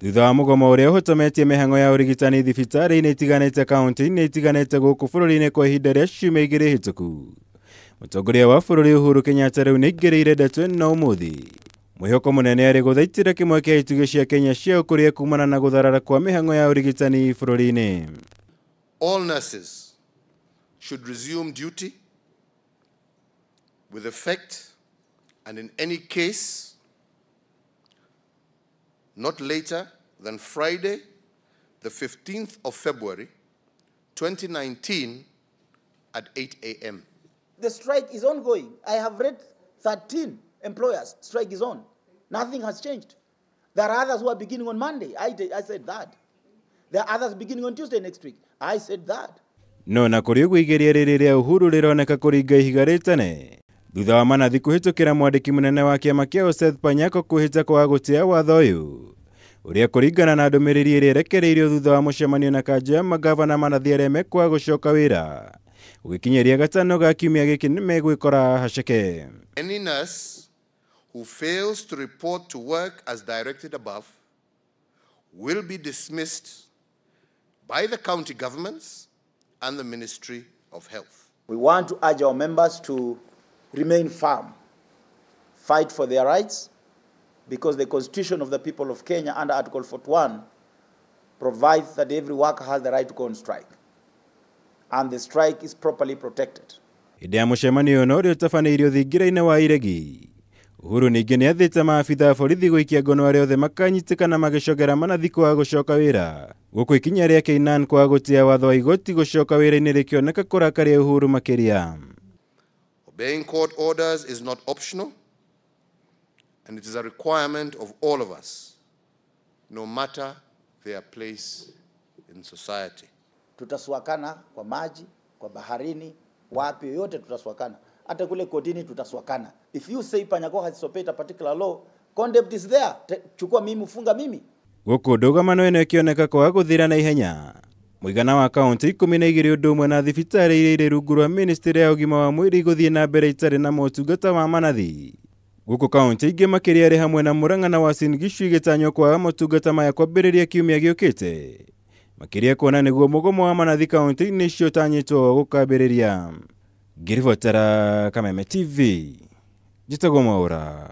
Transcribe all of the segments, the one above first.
Thutha wa mugomo uria uhotometie mihango ya urigitani thibitari-ini itiganite kaunti-ini itiganite guku bururi-ini kwa ihinda ria ciumia 2 hituku. Mutongoria wa bururi Uhuru Kenyatta riu nigereire ndeto na umuthi. Mwihoko munene ari guthaitira kimwe kia itugo cia Kenya cia ukuria kumana na gutharara kwa mihango ya urigitani bururi-ini. All nurses should resume duty with effect and in any case not later than Friday, the 15th of February, 2019 at 8 a.m. The strike is ongoing. I have read 13 employers. Strike is on. Nothing has changed. There are others who are beginning on Monday. I said that. There are others beginning on Tuesday next week. I said that. No na kuri ugigeria riri ria Uhuru rironeka kuringa ihiga ritane. Thutha wa manathi kuhitukira mwandiki munene wa kiama kia Seth Panyako kuhita kwa gutia watho uyu uria kuringana na ndumiriri iria rekereirio thutha wa mucemanio na kanja ya magavana manathi aria mekwa gucoka wira ugikinyeria gatano ga kiumia giki nimegwikora haceke. Any nurse who fails to report to work as directed above will be dismissed by the county governments and the Ministry of Health. We want to urge our members to remain firm, fight for their rights, because the Constitution of the people of Kenya under Article 41 provides that every worker has the right to go on strike, and the strike is properly protected. Hĩndĩ ya mũcemanio no ũrĩa ũtabanĩirio thingira-inĩ wa iregi, Uhuru ningĩ nĩ athĩte maabitha borithi gũikia ngono arĩa othe makanyitĩkana magĩcogera manathi kwaga gũcoka wĩra. Gũkũ ikinya rĩa Keinan kwaga gũtia watho wa igoti gũcoka wĩra-inĩ rĩkĩoneka kũrakaria Uhuru makĩria. Obeying court orders is not optional, and it is a requirement of all of us, no matter their place in society. Tutaswakana kwa maji, kwa baharini, wapi yote tutaswakana. Hata kule kotini tutaswakana. If you say Panyako has disobeyed a particular law, contempt is there. Chukua mimi, funga mimi. Gũkũ ndũgamano ĩno ĩkĩoneka kwaga gũthira na ihenya. Mũigana wa kaunti 12 ũndũ ũmwe na thibitarĩ iria irĩ rungu rwa ministry ya ũgima wa mwĩrĩ gũthiĩ na mbere itarĩ na motungata wa manathi. Gũkũ kaunti ingĩ makĩria arĩ hamwe na Murang'a na Uasin Gishu igĩtanywo kwaga motungata maya kwambĩrĩria kiumia gĩũkĩte. Makĩria kuona nĩguo mũgomo wa manathi kaunti-inĩ icio ũtanyĩtwo gũkambĩrĩria. Ngĩribotera Kameme TV, njĩtagwo Mwaũra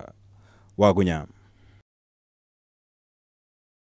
wa Gunya.